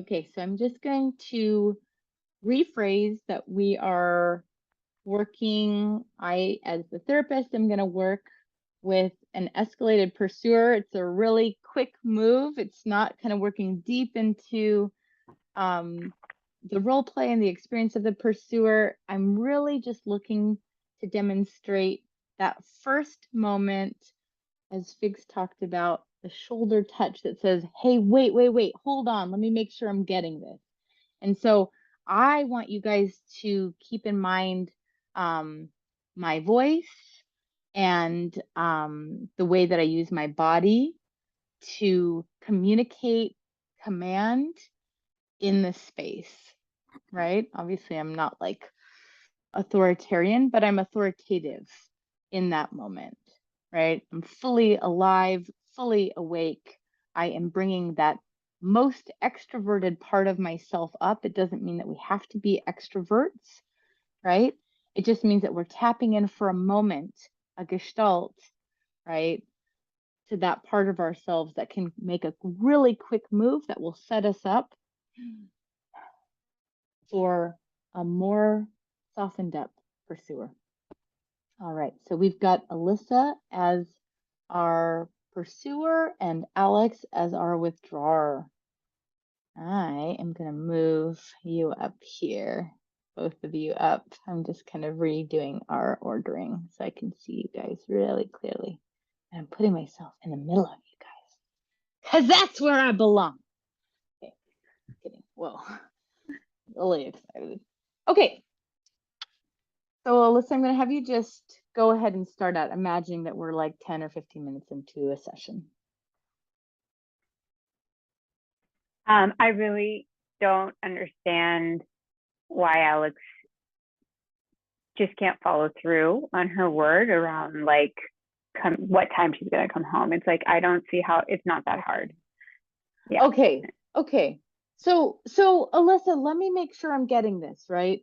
Okay, so I'm just going to rephrase that we are working, as the therapist, I'm going to work with an escalated pursuer. It's a really quick move. It's not kind of working deep into the role play and the experience of the pursuer. I'm really just looking to demonstrate that first moment, as Figs talked about, the shoulder touch that says, hey, wait, hold on, let me make sure I'm getting this. And so I want you guys to keep in mind my voice and the way that I use my body to communicate command in this space, right? Obviously, I'm not like authoritarian, but I'm authoritative in that moment, right? I'm fully alive, fully awake. I am bringing that most extroverted part of myself up. It doesn't mean that we have to be extroverts, right? It just means that we're tapping in for a moment, a gestalt, right? To that part of ourselves that can make a really quick move that will set us up for a more softened up pursuer. All right, so we've got Alyssa as our pursuer and Alex as our withdrawer. I am going to move you up here, both of you up. I'm just kind of redoing our ordering so I can see you guys really clearly. And I'm putting myself in the middle of you guys because that's where I belong. Okay, kidding. Whoa, really excited. Okay, so Alyssa, I'm going to have you just go ahead and start out, imagining that we're like 10 or 15 minutes into a session. I really don't understand why Alex just can't follow through on her word around like what time she's going to come home. It's like, I don't see how it's not that hard. Yeah. Okay. So Alyssa, let me make sure I'm getting this right.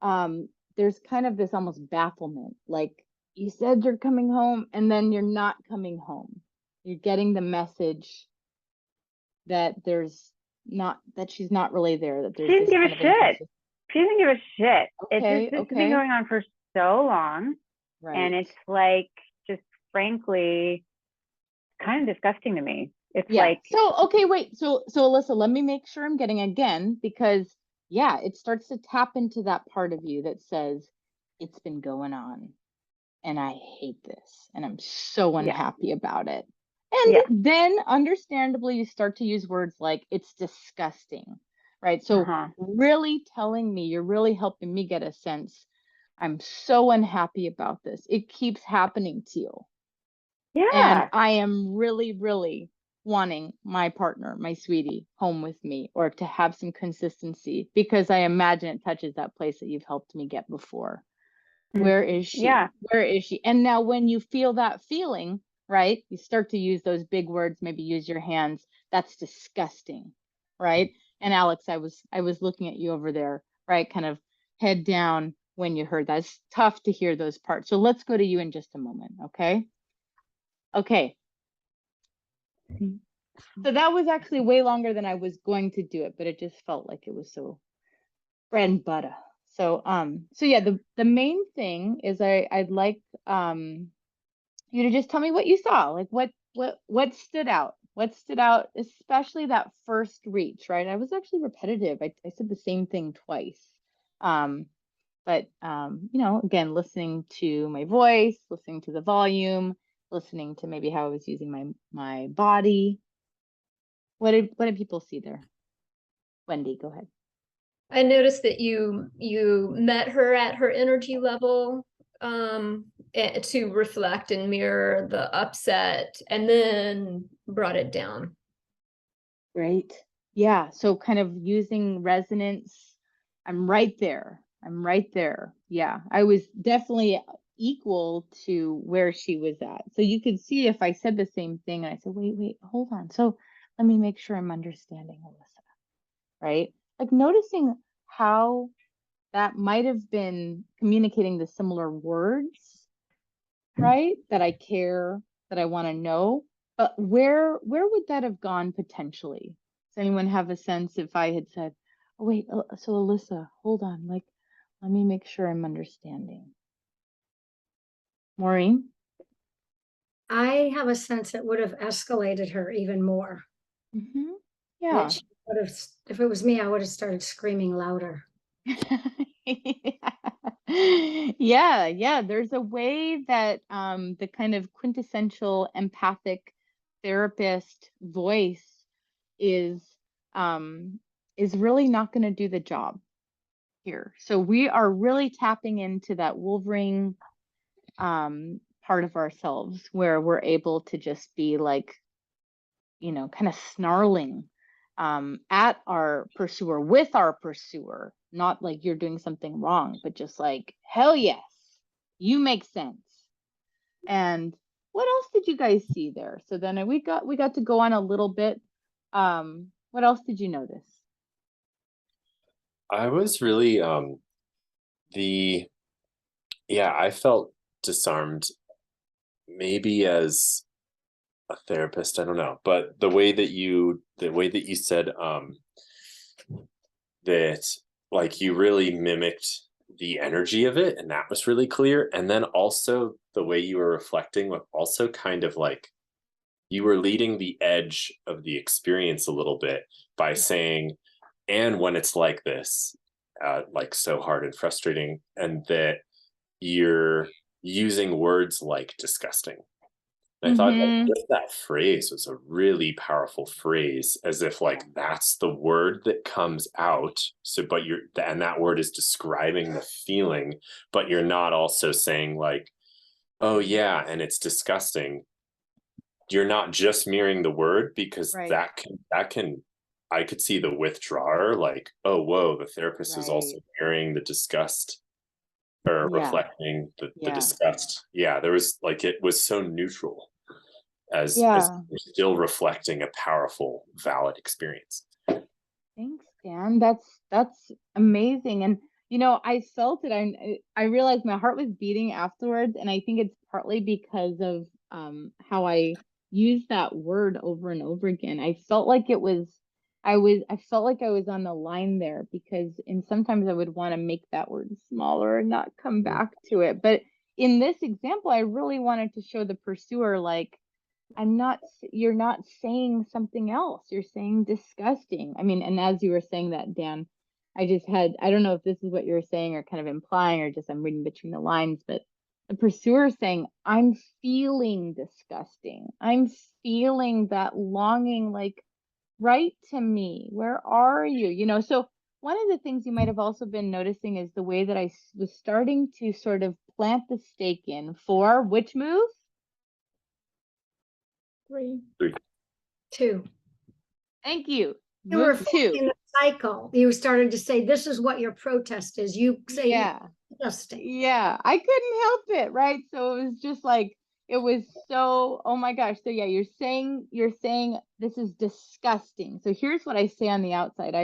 There's kind of this almost bafflement, like you said you're coming home and then you're not coming home. You're getting the message that she's not really there, that there's she doesn't give a shit. She doesn't give a shit. Okay, This has been going on for so long. Right. And it's like, just frankly, kind of disgusting to me. It's like, so okay, wait. So Alyssa, let me make sure I'm getting again, because it starts to tap into that part of you that says it's been going on and I hate this and I'm so unhappy about it. And then understandably you start to use words like it's disgusting, right? So really telling me, you're really helping me get a sense, I'm so unhappy about this. It keeps happening to you. Yeah. And I am really, really wanting my partner, my sweetie, home with me, or to have some consistency, because I imagine it touches that place that you've helped me get before. Where is she? Yeah. Where is she? And now when you feel that feeling, right, you start to use those big words, maybe use your hands. That's disgusting, right? And Alex, I was looking at you over there, right? Kind of head down when you heard that. It's tough to hear those parts. So let's go to you in just a moment, okay? Okay. So that was actually way longer than I was going to do it, but it just felt like it was so bread and butter. So yeah, the main thing is I'd like you to just tell me what you saw. Like what stood out? What stood out, especially that first reach, right? I was actually repetitive. I said the same thing twice. But again, listening to my voice, listening to the volume, listening to maybe how I was using my body. What did people see there? Wendy, go ahead. I noticed that you met her at her energy level to reflect and mirror the upset, and then brought it down. Great. Yeah. So kind of using resonance. I'm right there. Yeah. I was definitely equal to where she was at. So you could see if I said the same thing and I said, wait, hold on. So let me make sure I'm understanding, Alyssa. Right? Like noticing how that might have been communicating the similar words, right? That I care, that I want to know, but where would that have gone potentially? anyone have a sense if I had said, oh, wait, so Alyssa, hold on, like, let me make sure I'm understanding. Maureen? I have a sense it would have escalated her even more. Mm-hmm. That Yeah. she would have, if it was me, I would have started screaming louder. Yeah, there's a way that the kind of quintessential empathic therapist voice is really not going to do the job here. So we are really tapping into that Wolverine part of ourselves where we're able to just be like, kind of snarling at our pursuer, with our pursuer, not like you're doing something wrong, but just like, hell yes, you make sense. And what else did you guys see there? So then we got to go on a little bit. What else did you notice? I was really I felt disarmed, maybe as a therapist, I don't know, but the way that you said that, like, you really mimicked the energy of it, and that was really clear. And then also the way you were reflecting was also kind of like you were leading the edge of the experience a little bit by saying, and when it's like this, like so hard and frustrating, and that you're using words like disgusting. And I thought that just that phrase was a really powerful phrase, as if like that's the word that comes out. So, but and that word is describing the feeling, but you're not also saying like, oh yeah, and it's disgusting. You're not just mirroring the word, because Right. that can I could see the withdrawer like, oh whoa, the therapist is also Right. mirroring the disgust, or Yeah. reflecting the Yeah. disgust. Yeah, there was like, it was so neutral as Yeah. still reflecting a powerful, valid experience. Thanks, Dan. That's amazing. And I felt it. I realized my heart was beating afterwards, and I think it's partly because of how I used that word over and over again. I felt like I felt like I was on the line there, because sometimes I would want to make that word smaller and not come back to it. But in this example, I really wanted to show the pursuer like, you're not saying something else. You're saying disgusting. I mean, and as you were saying that, Dan, I don't know if this is what you're saying or kind of implying, or just I'm reading between the lines, but the pursuer is saying, I'm feeling disgusting. I'm feeling that longing, like, write to me. Where are you? So one of the things you might have also been noticing is the way that I was starting to sort of plant the stake in for which move? 3, Three. 2. Thank you. You were Move 2. in the cycle. You started to say, this is what your protest is. You say, Yeah. disgusting. Yeah. I couldn't help it. Right. So it was just like, it was so, oh my gosh. So yeah, you're saying this is disgusting. So here's what I say on the outside.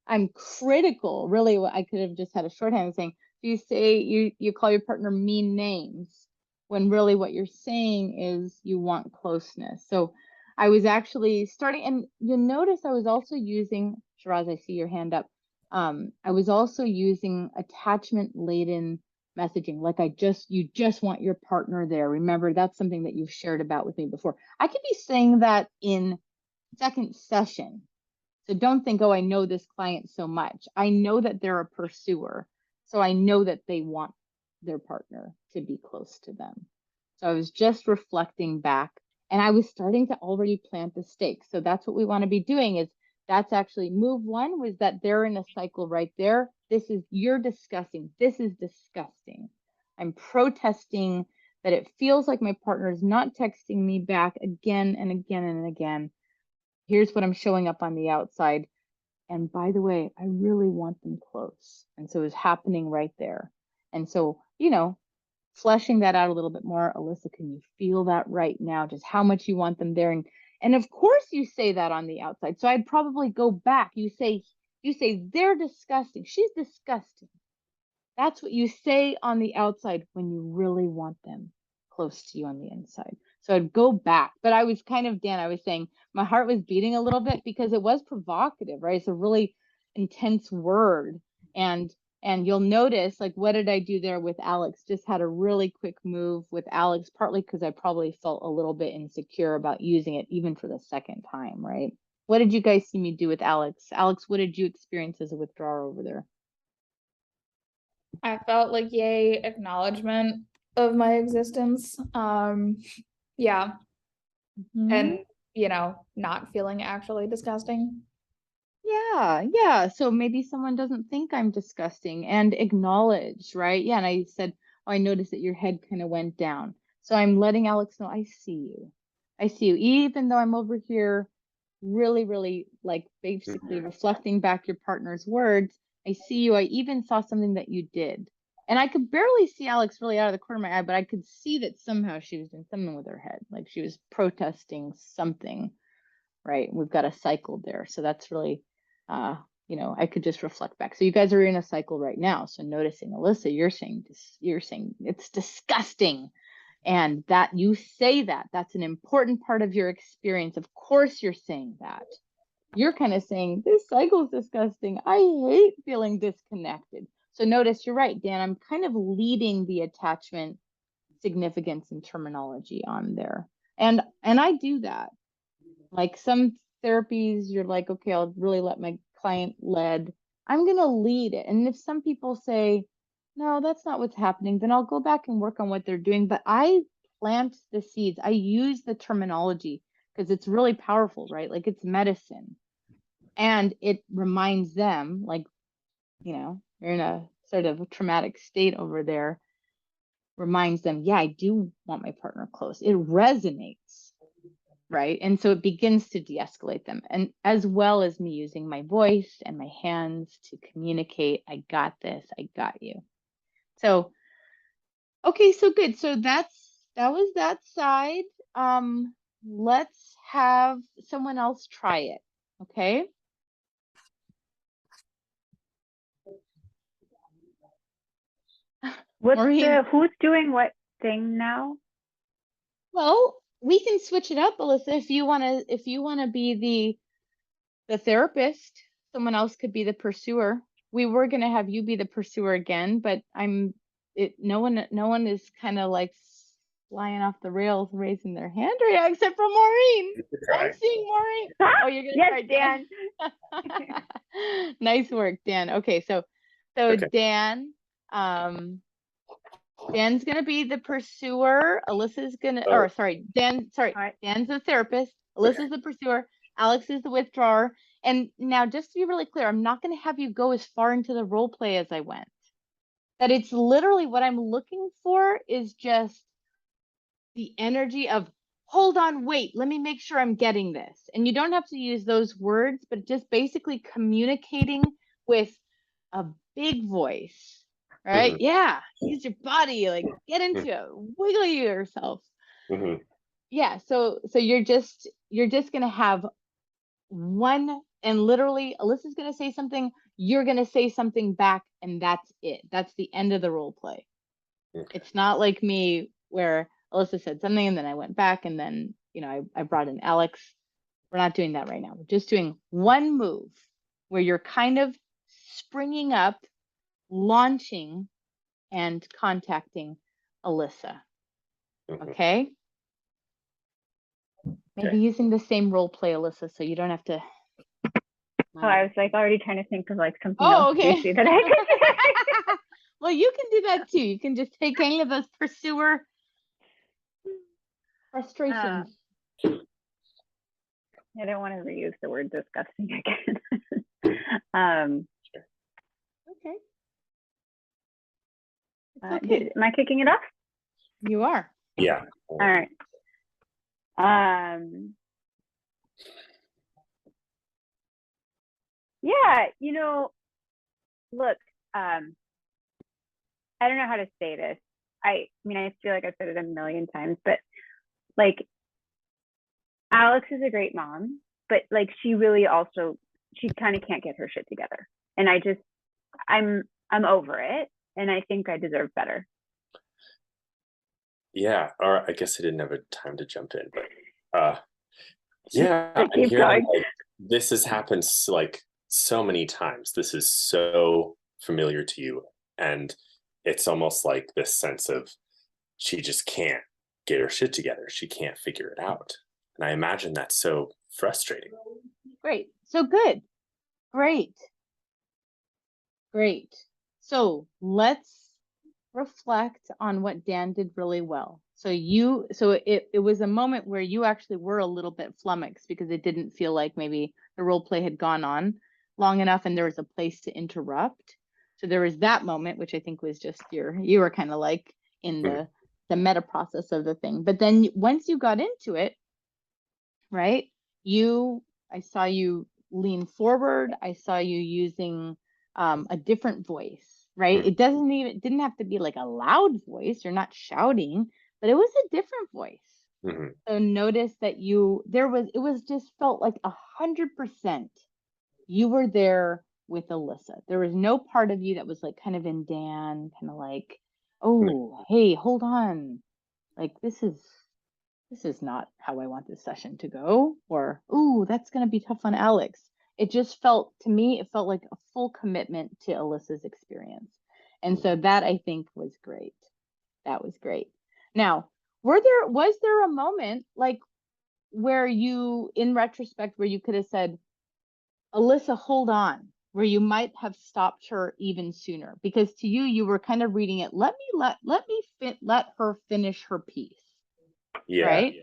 I'm critical. Really, I could have just had a shorthand saying, you say you call your partner mean names, when really what you're saying is you want closeness. So I was actually starting, and you'll notice I was also using, Shiraz, I see your hand up. I was also using attachment laden messaging, like you just want your partner there. Remember, that's something that you've shared about with me before. I could be saying that in second session. So don't think, oh, I know this client so much. I know that they're a pursuer. So I know that they want their partner to be close to them. So I was just reflecting back, and I was starting to already plant the stakes. So that's what we want to be doing, is that's actually move 1 was that they're in a cycle right there. You're discussing, this is disgusting. I'm protesting that it feels like my partner is not texting me back again and again and again. Here's what I'm showing up on the outside. And by the way, I really want them close. And so it's happening right there. And so, fleshing that out a little bit more, Alyssa, can you feel that right now? Just how much you want them there. And of course you say that on the outside. So I'd probably go back. You say, they're disgusting. She's disgusting. That's what you say on the outside when you really want them close to you on the inside. So I'd go back, but I was kind of, Dan, I was saying my heart was beating a little bit because it was provocative, right? It's a really intense word. And you'll notice, like, what did I do there with Alex? Just had a really quick move with Alex, partly because I probably felt a little bit insecure about using it even for the second time, right? What did you guys see me do with Alex? Alex, what did you experience as a withdrawer over there? I felt like yay acknowledgement of my existence. Yeah. And not feeling actually disgusting. Yeah. So maybe someone doesn't think I'm disgusting and acknowledge, right? Yeah. And I said, oh, I noticed that your head kind of went down. So I'm letting Alex know I see you. I see you, even though I'm over here really, really like basically reflecting back your partner's words. I see you. I even saw something that you did. And I could barely see Alex really out of the corner of my eye, but I could see that somehow she was doing something with her head, like she was protesting something, right? We've got a cycle there. So that's really, I could just reflect back. So you guys are in a cycle right now. So noticing, Alyssa, you're saying it's disgusting. And that you say that's an important part of your experience. Of course you're saying that. You're kind of saying this cycle is disgusting. I hate feeling disconnected. So notice you're right, Dan. I'm kind of leading the attachment significance and terminology on there. And I do that. Like some therapies, you're like, okay, I'll really let my client lead. I'm going to lead it. And if some people say, no, that's not what's happening, then I'll go back and work on what they're doing. But I plant the seeds. I use the terminology because it's really powerful, right? Like it's medicine. And it reminds them, like, you're in a sort of traumatic state over there, reminds them, yeah, I do want my partner close. It resonates, right? And so it begins to de-escalate them. And as well as me using my voice and my hands to communicate, I got this, I got you. So, okay, so good. So that was that side. Let's have someone else try it. Okay. Who's doing what thing now? Well, we can switch it up, Alyssa. If you wanna be the therapist, someone else could be the pursuer. We were gonna have you be the pursuer again, but no one is kind of like flying off the rails raising their hand right now, except for Maureen. I'm seeing Maureen. Oh, you're gonna try, Dan. Nice work, Dan. Okay, so Okay. Dan, Dan's gonna be the pursuer. Alyssa's gonna, Oh. or sorry, Dan's right. the therapist. Alyssa's the pursuer. Alex is the withdrawer. And now, just to be really clear, I'm not gonna have you go as far into the role play as I went. That it's literally what I'm looking for is just the energy of, hold on, wait, let me make sure I'm getting this. And you don't have to use those words, but just basically communicating with a big voice, right? Yeah, use your body, like get into it, wiggle yourself. Yeah, so you're just gonna have one, and literally Alyssa's gonna say something, you're gonna say something back, and that's it. That's the end of the role play. It's not like me where Alyssa said something and then I went back and then, I brought in Alex. We're not doing that right now. We're just doing one move where you're kind of springing up, launching, and contacting Alyssa. Okay? Maybe using the same role play, Alyssa, so you don't have to. Oh, I was like already trying to think of like something Oh, else okay. juicy that I could. Well, you can do that too. You can just take any of those pursuer frustrations. I don't want to reuse the word disgusting again. Okay. Okay. Am I kicking it off? You are. Yeah. All right. Yeah, look, I don't know how to say this. I mean, I feel like I've said it a million times, but like, Alex is a great mom, but like, she really also, she kind of can't get her shit together. And I'm over it. And I think I deserve better. Yeah, or I guess I didn't have a time to jump in, but yeah, I'm Keep hearing going. like this has happened like so many times. This is so familiar to you, and it's almost like this sense of she just can't get her shit together. She can't figure it out, and I imagine that's so frustrating. Great. So good. Great. Great. So let's reflect on what Dan did really well. So it was a moment where you actually were a little bit flummoxed because it didn't feel like maybe the role play had gone on long enough and there was a place to interrupt. So there was that moment, which I think was just you were kind of like in the meta process of the thing. But then once you got into it, right? I saw you lean forward. I saw you using a different voice, right? It didn't have to be like a loud voice. You're not shouting, but it was a different voice. So notice that it was just felt like 100% you were there with Alyssa. There was no part of you that was like kind of in Dan, kind of like, oh, hey, hold on. Like this is not how I want this session to go, or, ooh, that's going to be tough on Alex. It just felt, to me, it felt like a full commitment to Alyssa's experience. And so that I think was great. That was great. Now, was there a moment like where you, in retrospect, where you could have said, Alyssa, hold on, where you might have stopped her even sooner? Because to you were kind of reading it, let her finish her piece. Yeah. Right?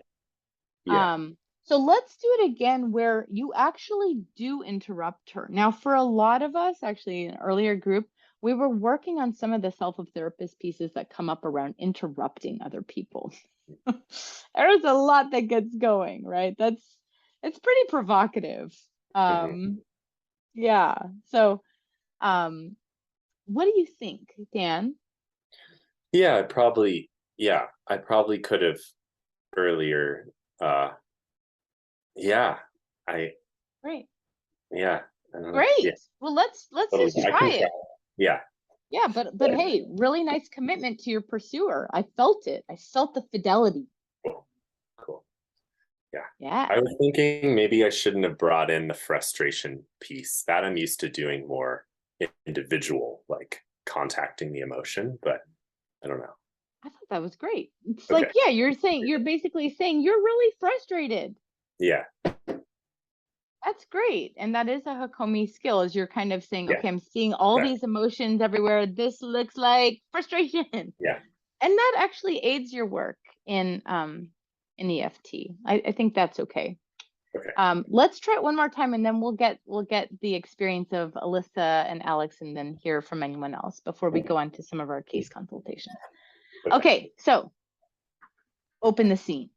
Yeah. So let's do it again where you actually do interrupt her. Now, for a lot of us, actually, in an earlier group, we were working on some of the self-of-therapist pieces that come up around interrupting other people. There's a lot that gets going, right? It's pretty provocative. Yeah. So, what do you think, Dan? Yeah, I probably could have earlier. Yeah, Great. yeah. I don't know. Great. Yeah, Well, let's totally. just I try can it. try. Yeah. Yeah, but hey, really nice commitment to your pursuer. I felt it. I felt the fidelity. Cool. Yeah. Yeah. I was thinking maybe I shouldn't have brought in the frustration piece. That I'm used to doing more individual, like contacting the emotion, but I don't know. I thought that was great. It's Okay. like, yeah, you're basically saying you're really frustrated. Yeah. That's great. And that is a Hakomi skill, is you're kind of saying, Yeah. okay, I'm seeing all these emotions everywhere. This looks like frustration. Yeah. And that actually aids your work in EFT. I think that's okay. Okay. Let's try it one more time and then we'll get the experience of Alyssa and Alex and then hear from anyone else before we go on to some of our case consultations. Okay, so open the scene.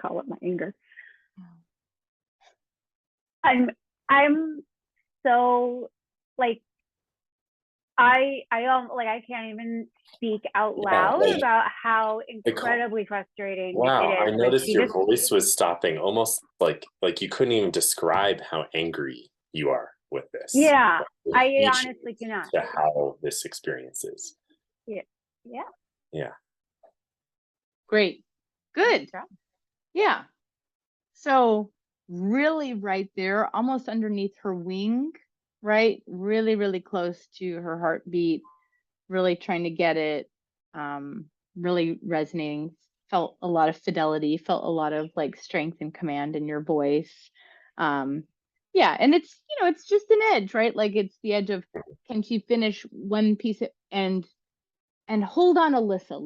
Call up my anger. I'm so like I can't even speak out loud about how incredibly frustrating it is. I noticed your voice was stopping, almost like you couldn't even describe how angry you are with this. Yeah, I honestly cannot. To how this experience is. Yeah. Great. Good. Yeah. So really right there, almost underneath her wing, right? Really, really close to her heartbeat, really trying to get it, really resonating. Felt a lot of fidelity, felt a lot of like strength and command in your voice. Yeah, and it's, it's just an edge, right? Like it's the edge of, can she finish one piece and hold on, Alyssa.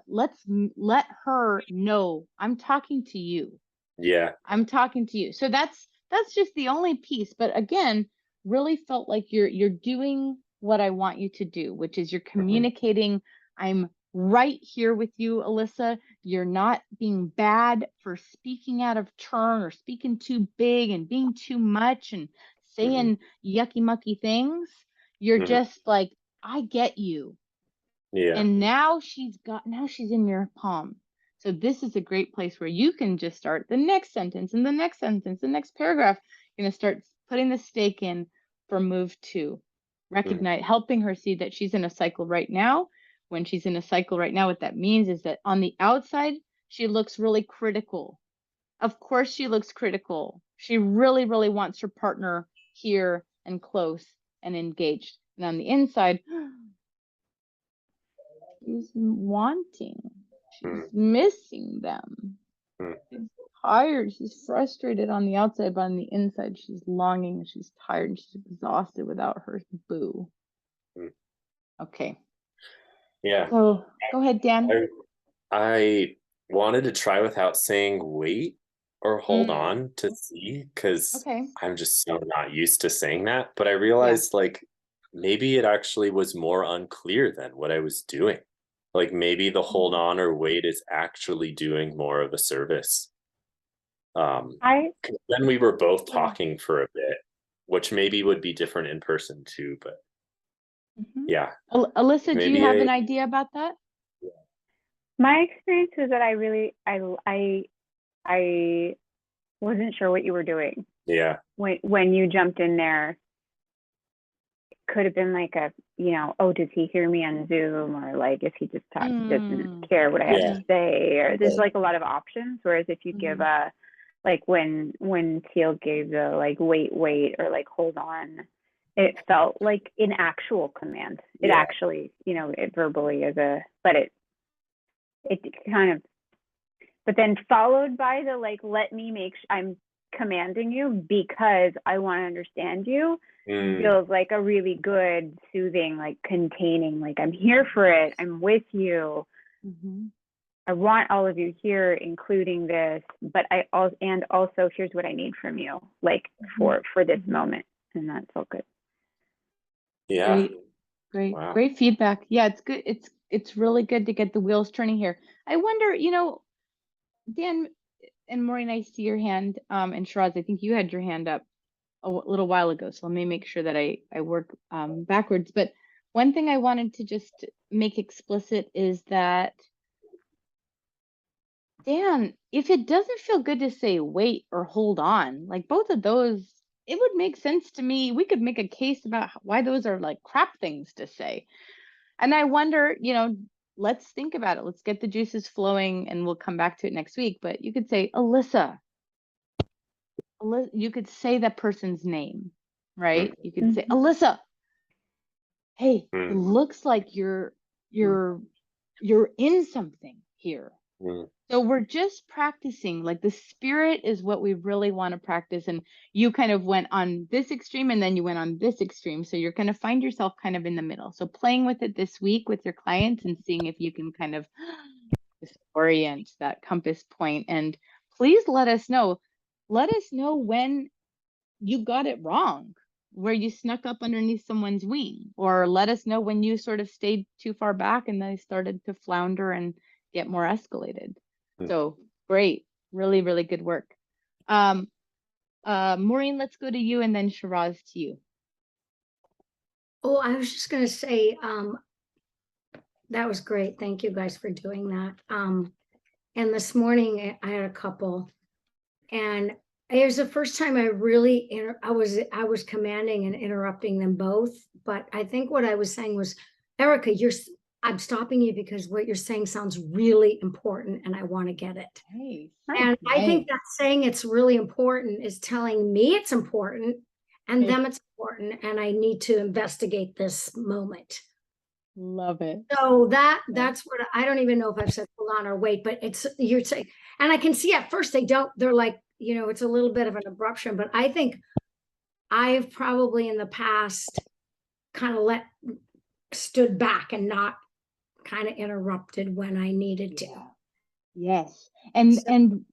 Let's let her know I'm talking to you. Yeah. I'm talking to you. So that's just the only piece. But again, really felt like you're doing what I want you to do, which is you're communicating. I'm right here with you, Alyssa. You're not being bad for speaking out of turn or speaking too big and being too much and saying yucky mucky things. You're just like, I get you. Yeah. And now she's in your palm. So this is a great place where you can just start the next sentence and the next sentence, the next paragraph. You're going to start putting the stake in. for move 2. Recognize, helping her see that she's in a cycle right now. When she's in a cycle right now, what that means is that on the outside, she looks really critical. Of course, she looks critical. She really, really wants her partner here and close and engaged. And on the inside, she's wanting, she's missing them. She's tired, she's frustrated on the outside, but on the inside, she's longing, she's tired, and she's exhausted without her boo. Okay. Yeah. So go ahead, Dan. I wanted to try without saying wait or hold on to see, because Okay. I'm just so not used to saying that. But I realized like maybe it actually was more unclear than what I was doing. Like maybe the hold on or wait is actually doing more of a service. 'Cause then we were both talking for a bit, which maybe would be different in person too, but yeah. Alyssa, do you Maybe have an idea about that? My experience is that I wasn't sure what you were doing Yeah. when you jumped in there. It could have been like a, oh, does he hear me on Zoom, or like if he just doesn't care what I have to say, or there's like a lot of options. Whereas if you give a, like when Teale gave the like wait or like hold on, it felt like an actual command. It actually, it verbally is but it kind of, but then followed by the like, let me make I'm commanding you because I want to understand you, feels like a really good, soothing, like containing, like I'm here for it, I'm with you. I want all of you here, including this, but also here's what I need from you, like for this moment. And that's all good. Yeah. Great. Wow. Great feedback. Yeah, it's good. It's really good to get the wheels turning here. I wonder, Dan and Maureen, I see your hand, and Shiraz, I think you had your hand up a little while ago, so let me make sure that I work backwards. But one thing I wanted to just make explicit is that, Dan, if it doesn't feel good to say wait or hold on, like both of those, it would make sense to me. We could make a case about why those are like crap things to say. And I wonder, let's think about it. Let's get the juices flowing and we'll come back to it next week. But you could say, Alyssa, you could say that person's name, right? You could say, Alyssa, hey, it looks like you're in something here. So we're just practicing, like the spirit is what we really want to practice. And you kind of went on this extreme and then you went on this extreme. So you're going to find yourself kind of in the middle. So playing with it this week with your clients and seeing if you can kind of disorient that compass point. And please let us know. Let us know when you got it wrong, where you snuck up underneath someone's wing, or let us know when you sort of stayed too far back and they started to flounder and get more escalated. So great, really, really good work. Maureen, let's go to you, and then Shiraz to you. Oh, I was just going to say, that was great. Thank you guys for doing that. And this morning I had a couple, and it was the first time I really, I was commanding and interrupting them both. But I think what I was saying was, Erica, I'm stopping you because what you're saying sounds really important and I want to get it. Hey, and I think that saying it's really important is telling me it's important and them it's important, and I need to investigate this moment. Love it. So that's what, I don't even know if I've said hold on or wait, but you're saying, and I can see at first they're like, it's a little bit of an abruption, but I think I've probably in the past kind of stood back and not kind of interrupted when I needed to. Yes. And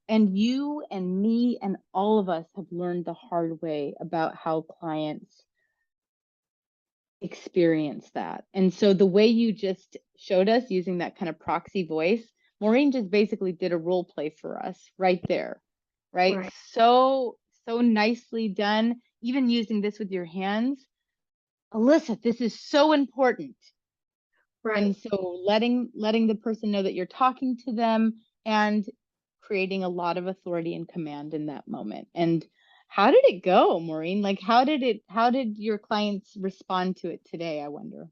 you and me and all of us have learned the hard way about how clients experience that. And so the way you just showed us using that kind of proxy voice, Maureen just basically did a role play for us right there, right? So nicely done. Even using this with your hands. Alyssa, this is so important. Right. And so letting the person know that you're talking to them and creating a lot of authority and command in that moment. And How did it go, Maureen? Like, how did your clients respond to it today, I wonder?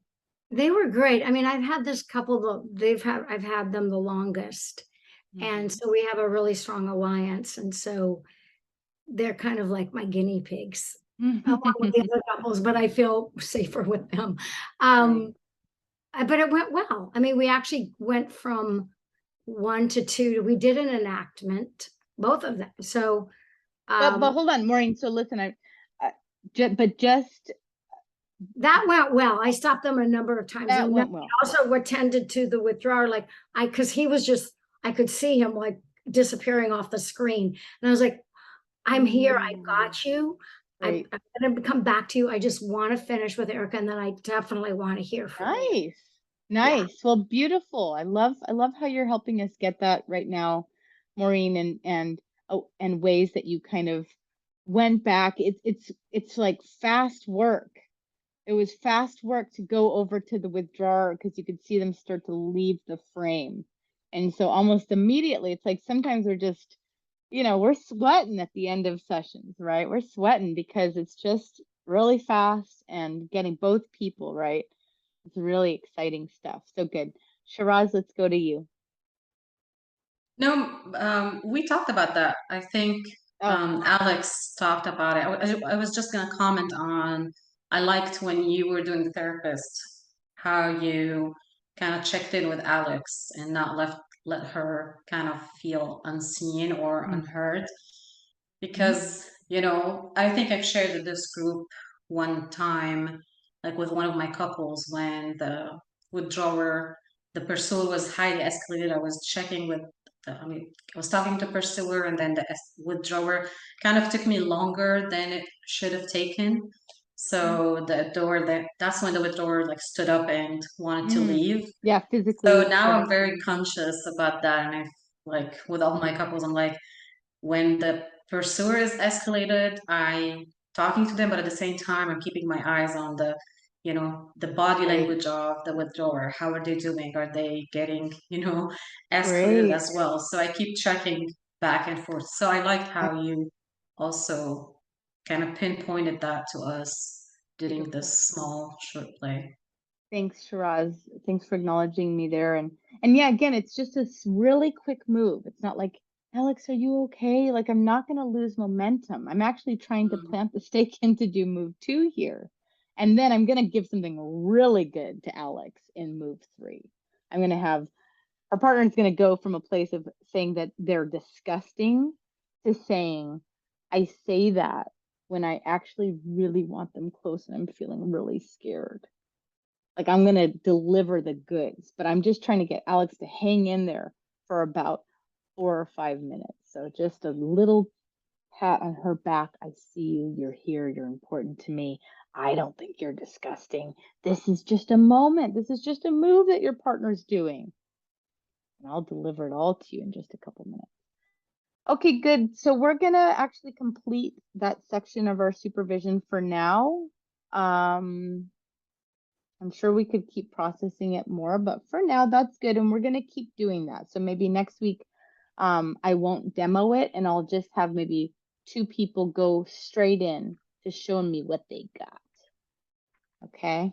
They were great. I mean, I've had this couple, I've had them the longest. And so we have a really strong alliance. And so they're kind of like my guinea pigs along with the other couples, but I feel safer with them. But it went well. I mean, we actually went from 1 to 2. We did an enactment, both of them. So, but hold on, Maureen. So listen, just that went well. I stopped them a number of times. that And went then well. also what tended to the withdrawer, like because he was just, I could see him like disappearing off the screen. And I was like, I'm here. I got you. I'm going to come back to you. I just want to finish with Erica, and then I definitely want to hear from you. Nice. Well, beautiful. I love how you're helping us get that right now, Maureen, and ways that you kind of went back. It's like fast work. It was fast work to go over to the withdrawer because you could see them start to leave the frame. And so almost immediately, it's like sometimes we're just, we're sweating at the end of sessions, right? We're sweating because it's just really fast and getting both people, right? It's really exciting stuff. So good. Shiraz, let's go to you. No, we talked about that. I think Alex talked about it. I was just gonna comment on, I liked when you were doing the therapist, how you kind of checked in with Alex and not let her kind of feel unseen or unheard. Because, I think I've shared with this group one time, like with one of my couples, when the withdrawer, the pursuer was highly escalated. I was checking with I was talking to pursuer, and then the withdrawer kind of took me longer than it should have taken. So that's when the withdrawer like stood up and wanted to leave. Yeah, physically. So now I'm very conscious about that, and I like with all my couples, I'm like, when the pursuer is escalated, I'm talking to them, but at the same time, I'm keeping my eyes on the body language of the withdrawer. How are they doing? Are they getting, escalated as well? So I keep checking back and forth. So I liked how you also kind of pinpointed that to us during this small short play. Thanks, Shiraz. Thanks for acknowledging me there. And yeah, again, it's just a really quick move. It's not like, Alex, are you okay? Like, I'm not going to lose momentum. I'm actually trying to plant the stake in to do move 2 here. And then I'm going to give something really good to Alex in move 3. I'm going to have our partner is going to go from a place of saying that they're disgusting to saying, I say that when I actually really want them close and I'm feeling really scared. Like, I'm going to deliver the goods, but I'm just trying to get Alex to hang in there for about 4 or 5 minutes. So just a little pat on her back. I see you. You're here. You're important to me. I don't think you're disgusting. This is just a moment. This is just a move that your partner's doing. And I'll deliver it all to you in just a couple minutes. Okay, good. So we're going to actually complete that section of our supervision for now. I'm sure we could keep processing it more, but for now, that's good. And we're going to keep doing that. So maybe next week, I won't demo it and I'll just have maybe 2 people go straight in to show me what they got. Okay.